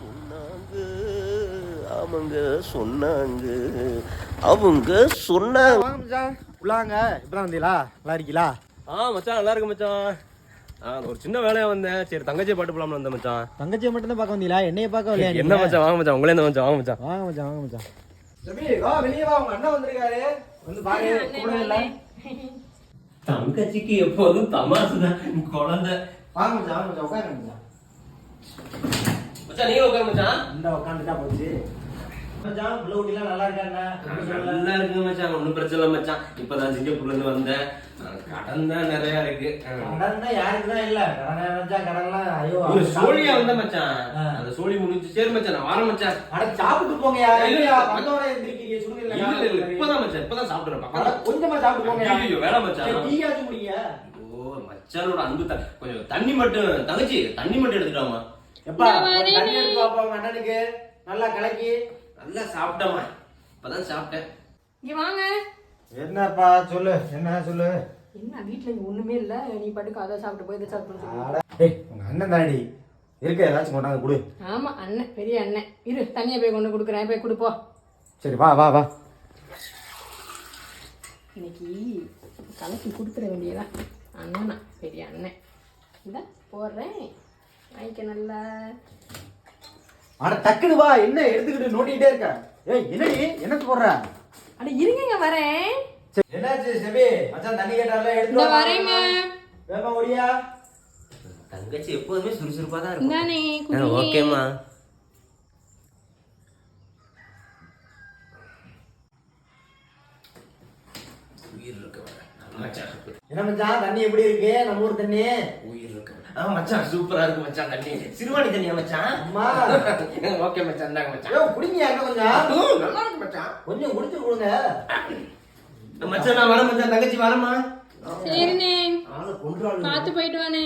சொன்னாங்க ஆமாங்க சொன்னாங்க அவங்க சொன்னாங்க. வாங்க மச்சான் உள்ளாங்க. இப்பதான் வந்தீங்களா? நல்லா இருக்கீங்களா? மச்சான் நல்லா இருக்கு மச்சான். ஒரு சின்ன வேலையா வந்தேன். சரி தங்கச்சியை பாட்டு போலாம்னு வந்தேன் மச்சான். தங்கச்சியை மட்டும் தான் பார்க்க வந்தீங்களா? என்னைய பார்க்க வரலையா? என்ன மச்சான் வாங்க மச்சான், உங்களே மச்சான் வாங்க மச்சான். வாங்க மச்சான் வாங்க மச்சான். ரவி வா வெளியே வா, உங்க அண்ணன் வந்திருக்காரு. வந்து பாரு. கூட இல்ல தங்கச்சிக்கு எப்போதும் தமாசுதான் குழந்தை. வாங்க மச்சான் வாங்க மச்சான் உட்காருங்க மச்சான். மச்சான் நீங்க உட்காரு மச்சான். இந்த உட்காந்துட்டா போச்சு. மச்சான் ப்ளூட்டிலாம் நல்லா இருக்காண்ணா? நல்லா இருக்குங்க மச்சான், ஒன்றும் பிரச்சனை இல்லை மச்சான். இப்பதான் சிங்கப்பூர்ல இருந்து வந்தேன். கடன் தான் நிறைய இருக்கு. கடன் தான் யாருக்கு தான் இல்ல. கடன் நினைச்சா கடன்லாம் ஐயோ. ஒரு சோழியா வந்த மச்சான். அந்த சோழி முடிஞ்சு சரி மச்சான் நான் வரேன் மச்சான். அட சாப்பிட்டு போங்க யார். இல்ல வந்தோட எந்திரிக்கீங்க சுடுங்க. இல்ல இப்பதான் மச்சான், இப்பதான் சாப்பிடுறேன். கொஞ்சமா சாப்பிட்டு போங்க. ஐயோ வேலை மச்சான். டீயாச்சும் குடிங்க. ஓ மச்சானோட அன்பு கொஞ்சம் தண்ணி மட்டும் தங்கச்சி தண்ணி மட்டும் எடுத்துட்டாமா. எப்பா தண்ணி எடுத்து வாப்பா உங்க அண்ணனுக்கு நல்லா கலக்கி. நல்லா சாப்பிட்டமா, இப்பதான் சாப்பிட்டேன். இங்க வாங்க. என்னப்பா சொல்லு, என்ன சொல்லு. என்ன வீட்ல இங்க ஒண்ணுமே இல்ல, நீ பாட்டுக்கு அதை சாப்பிட்டு போய் இதை சாப்பிட்டு சொல்லு. ஏய் உங்க அண்ணன் தானடி இருக்க, ஏதாச்சும் கொண்டாந்து கொடு. ஆமா அண்ணன், பெரிய அண்ணன். இரு தனியா போய் கொண்டு கொடுக்குறேன், போய் கொடுப்போ. சரி வா வா வா. இன்னைக்கு கலக்கி கொடுத்துட வேண்டியதான். அண்ணனா பெரிய அண்ணன். இந்த போடுறேன் வாங்கிக்க நல்லா. அட டக்குனு வா, என்ன எடுத்துக்கிட்டு நோண்டிட்டே இருக்க. ஏய் என்னடி என்னத்து போடுற? அட இருங்க வரேன். என்னாச்சு செபி? மச்சான் தண்ணி கேட்டால எடுத்து இந்த வரேங்க. வேமா ஓடியா. தங்கச்சி எப்போதுமே சுறுசுறுப்பா தான் இருக்கும். நானே ஓகேமா. உயிர் இருக்க மச்சான். என்ன மச்சான் தண்ணி எப்படி இருக்கு நம்ம ஊர் தண்ணி? உயிர் இருக்க மச்சான் சூப்பரா இருக்கு மச்சான் தண்ணி. சிறுவாணி தண்ணியா மச்சான்? அம்மா ஓகே மச்சான் இந்தாங்க மச்சான். ஏய் குடிங்க என்ன கொஞ்சம். நல்லா இருக்கு மச்சான். கொஞ்சம் குடிச்சு கொடுங்க. மச்சான் நான் வரேன் மச்சான், தங்கச்சி வரேம்மா. சரிண்ணே ஆளு கொன்றாளு. பார்த்து போயிட்டு வானே.